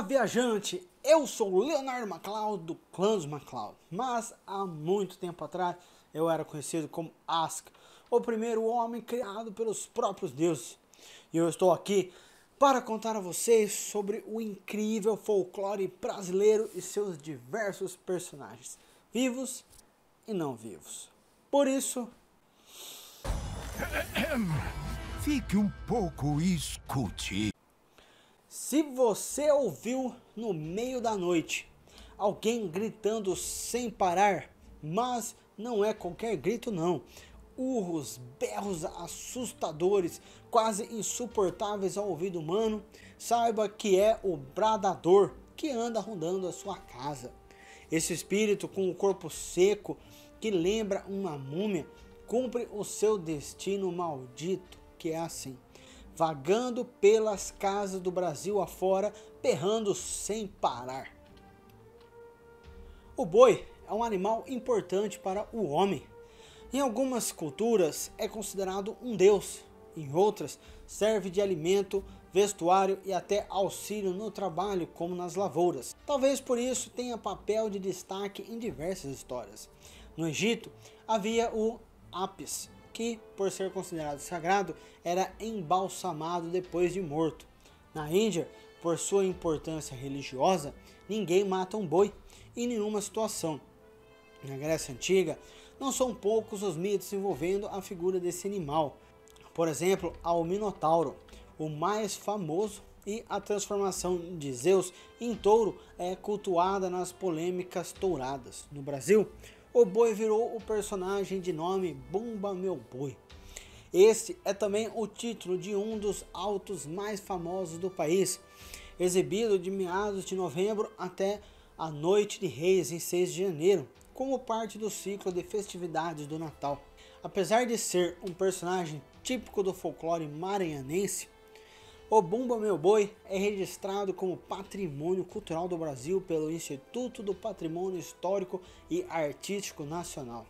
viajante, eu sou o Leonardo MacLeod do clã dos MacLeod, mas há muito tempo atrás eu era conhecido como Ask, o primeiro homem criado pelos próprios deuses. E eu estou aqui para contar a vocês sobre o incrível folclore brasileiro e seus diversos personagens, vivos e não vivos. Por isso, fique um pouco e escute. se você ouviu no meio da noite alguém gritando sem parar, mas não é qualquer grito não, urros, berros assustadores, quase insuportáveis ao ouvido humano, saiba que é o bradador que anda rondando a sua casa. Esse espírito com o corpo seco, que lembra uma múmia, cumpre o seu destino maldito, que é assim: vagando pelas casas do Brasil afora, berrando sem parar. O boi é um animal importante para o homem. Em algumas culturas é considerado um deus, em outras serve de alimento, vestuário e até auxílio no trabalho, como nas lavouras. Talvez por isso tenha papel de destaque em diversas histórias. No Egito havia o Apis, que, por ser considerado sagrado, era embalsamado depois de morto. Na Índia, por sua importância religiosa, ninguém mata um boi em nenhuma situação. Na Grécia Antiga, não são poucos os mitos envolvendo a figura desse animal. Por exemplo, ao Minotauro, o mais famoso, e a transformação de Zeus em touro é cultuada nas polêmicas touradas. No Brasil, o boi virou o personagem de nome Bumba Meu Boi. Esse é também o título de um dos autos mais famosos do país, exibido de meados de novembro até a Noite de Reis em 6 de janeiro, como parte do ciclo de festividades do Natal. Apesar de ser um personagem típico do folclore maranhense, o Bumba Meu Boi é registrado como Patrimônio Cultural do Brasil pelo Instituto do Patrimônio Histórico e Artístico Nacional.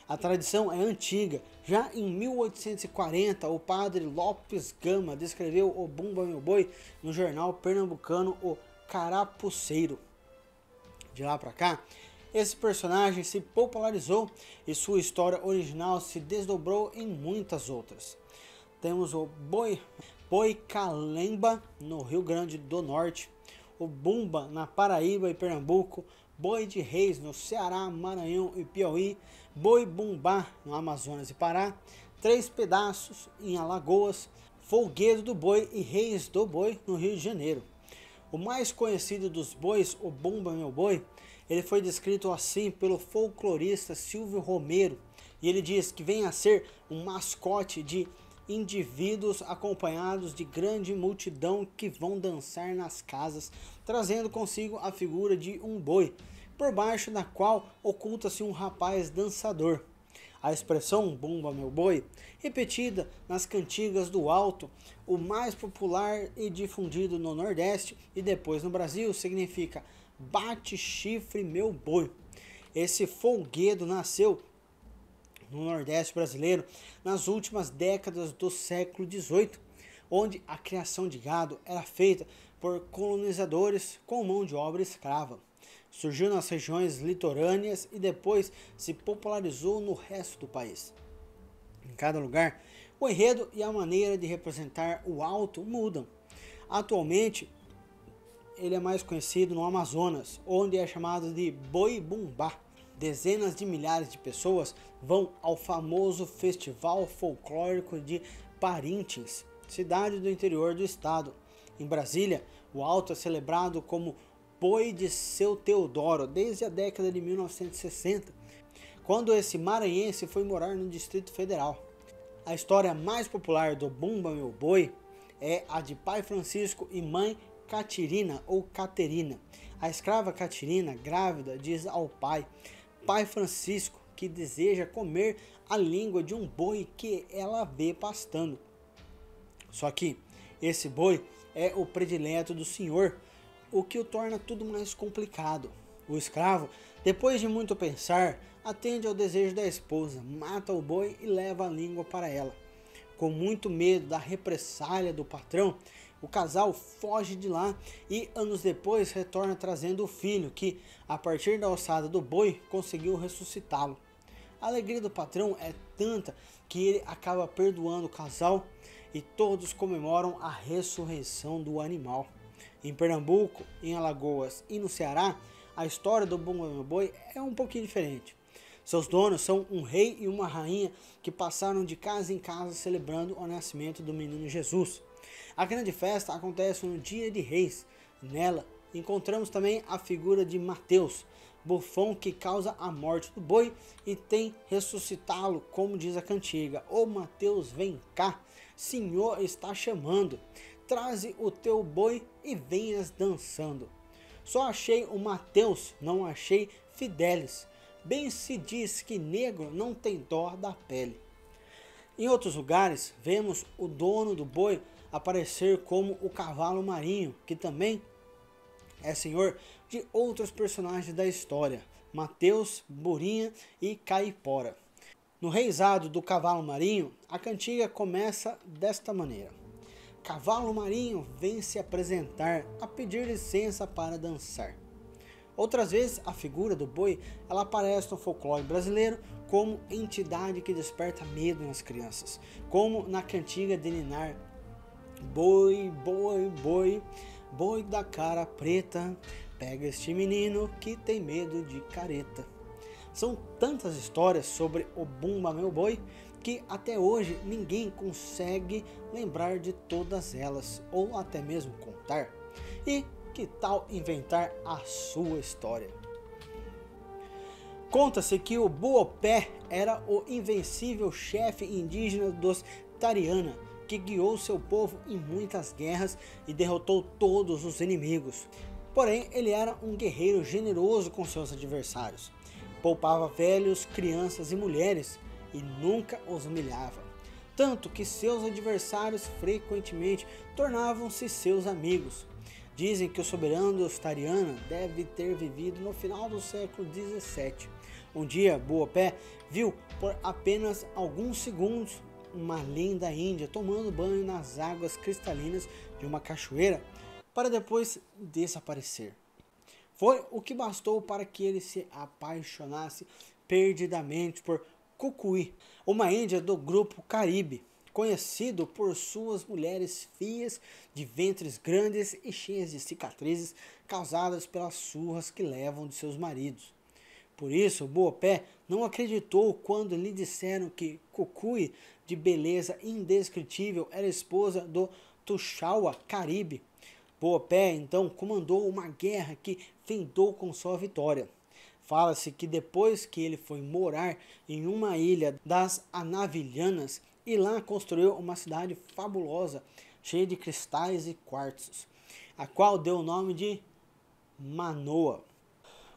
A tradição é antiga. Já em 1840, o padre Lopes Gama descreveu o Bumba Meu Boi no jornal pernambucano O Carapuceiro. De lá para cá, esse personagem se popularizou e sua história original se desdobrou em muitas outras. Temos o Boi Calemba no Rio Grande do Norte, o Bumba na Paraíba e Pernambuco, Boi de Reis no Ceará, Maranhão e Piauí, Boi Bumbá no Amazonas e Pará, Três Pedaços em Alagoas, Folguedo do Boi e Reis do Boi no Rio de Janeiro. O mais conhecido dos bois, o Bumba Meu Boi, ele foi descrito assim pelo folclorista Silvio Romero, e ele diz que vem a ser um mascote de indivíduos acompanhados de grande multidão que vão dançar nas casas, trazendo consigo a figura de um boi, por baixo da qual oculta-se um rapaz dançador. A expressão Bumba Meu Boi, repetida nas cantigas do alto, o mais popular e difundido no Nordeste e depois no Brasil, significa bate chifre meu boi. Esse folguedo nasceu no Nordeste brasileiro nas últimas décadas do século XVIII, onde a criação de gado era feita por colonizadores com mão de obra escrava. Surgiu nas regiões litorâneas e depois se popularizou no resto do país. Em cada lugar, o enredo e a maneira de representar o alto mudam. Atualmente, ele é mais conhecido no Amazonas, onde é chamado de Boi Bumbá. Dezenas de milhares de pessoas vão ao famoso Festival Folclórico de Parintins, cidade do interior do estado. Em Brasília, o alto é celebrado como Boi de Seu Teodoro desde a década de 1960, quando esse maranhense foi morar no Distrito Federal. A história mais popular do Bumba Meu Boi é a de pai Francisco e mãe Catirina ou Caterina. A escrava Catirina, grávida, diz ao pai Francisco que deseja comer a língua de um boi que ela vê pastando. Só que esse boi é o predileto do senhor, o que o torna tudo mais complicado. O escravo, depois de muito pensar, atende ao desejo da esposa, mata o boi e leva a língua para ela. Com muito medo da represália do patrão, O casal foge de lá e anos depois retorna trazendo o filho que, a partir da ossada do boi, conseguiu ressuscitá-lo. A alegria do patrão é tanta que ele acaba perdoando o casal e todos comemoram a ressurreição do animal. Em Pernambuco, em Alagoas e no Ceará, a história do Bumba Meu Boi é um pouquinho diferente. Seus donos são um rei e uma rainha que passaram de casa em casa celebrando o nascimento do menino Jesus. A grande festa acontece no dia de Reis. Nela, encontramos também a figura de Mateus, bufão que causa a morte do boi e tem ressuscitá-lo, como diz a cantiga. Ô Mateus, vem cá, Senhor está chamando. Traze o teu boi e venhas dançando. Só achei o Mateus, não achei Fidelis. Bem se diz que negro não tem dó da pele. Em outros lugares, vemos o dono do boi aparecer como o cavalo marinho, que também é senhor de outros personagens da história, Mateus, Burinha e Caipora. No reizado do cavalo marinho, a cantiga começa desta maneira. Cavalo marinho vem se apresentar a pedir licença para dançar. Outras vezes, a figura do boi ela aparece no folclore brasileiro como entidade que desperta medo nas crianças, como na cantiga de Ninar. Boi, boi, boi, boi da cara preta, pega este menino que tem medo de careta. São tantas histórias sobre o Bumba Meu Boi que até hoje ninguém consegue lembrar de todas elas, ou até mesmo contar. E que tal inventar a sua história? Conta-se que o Buopé era o invencível chefe indígena dos Tariana, que guiou seu povo em muitas guerras e derrotou todos os inimigos. Porém, ele era um guerreiro generoso com seus adversários. Poupava velhos, crianças e mulheres e nunca os humilhava. Tanto que seus adversários frequentemente tornavam-se seus amigos. Dizem que o soberano dos Tariana deve ter vivido no final do século XVII. Um dia, Buopé viu por apenas alguns segundos uma linda índia tomando banho nas águas cristalinas de uma cachoeira para depois desaparecer. Foi o que bastou para que ele se apaixonasse perdidamente por Cucuí, uma índia do grupo Caribe, conhecido por suas mulheres fias de ventres grandes e cheias de cicatrizes causadas pelas surras que levam de seus maridos. Por isso, Buopé não acreditou quando lhe disseram que Cucuí, de beleza indescritível, era esposa do Tuxaua Caribe. Buopé então comandou uma guerra que findou com sua vitória. Fala-se que depois que ele foi morar em uma ilha das Anavilhanas e lá construiu uma cidade fabulosa, cheia de cristais e quartzos, a qual deu o nome de Manoa.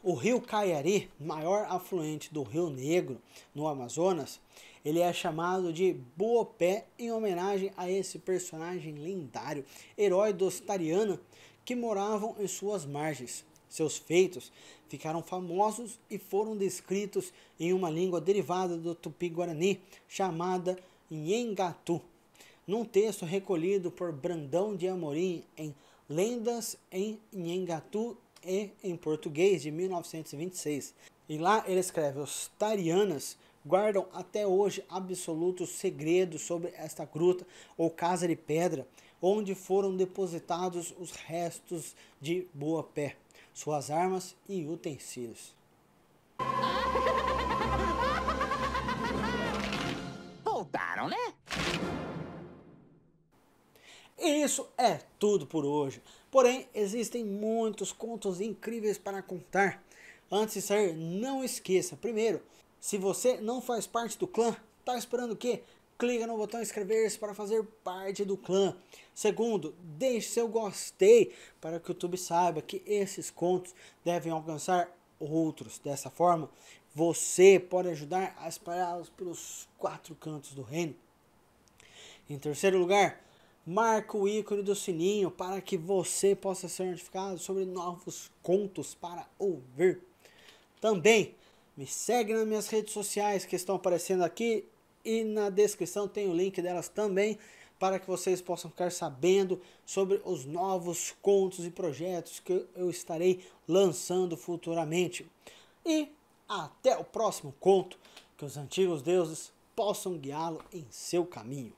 O rio Caiari, maior afluente do Rio Negro, no Amazonas, ele é chamado de Buopé em homenagem a esse personagem lendário, herói dos Tariana, que moravam em suas margens. Seus feitos ficaram famosos e foram descritos em uma língua derivada do Tupi-Guarani, chamada Nhengatu, num texto recolhido por Brandão de Amorim em Lendas em Nhengatu e em português de 1926. E lá ele escreve: os Tarianas guardam até hoje absolutos segredos sobre esta gruta ou casa de pedra, onde foram depositados os restos de Buopé, suas armas e utensílios. Voltaram, né? E isso é tudo por hoje. Porém, existem muitos contos incríveis para contar. Antes de sair, não esqueça, primeiro, se você não faz parte do clã, tá esperando o quê? Clica no botão inscrever-se para fazer parte do clã. Segundo, deixe seu gostei para que o YouTube saiba que esses contos devem alcançar outros. Dessa forma, você pode ajudar a espalhá-los pelos 4 cantos do reino. Em terceiro lugar, marque o ícone do sininho para que você possa ser notificado sobre novos contos para ouvir. Também me segue nas minhas redes sociais que estão aparecendo aqui e na descrição tem o link delas também. para que vocês possam ficar sabendo sobre os novos contos e projetos que eu estarei lançando futuramente. E até o próximo conto, que os antigos deuses possam guiá-lo em seu caminho.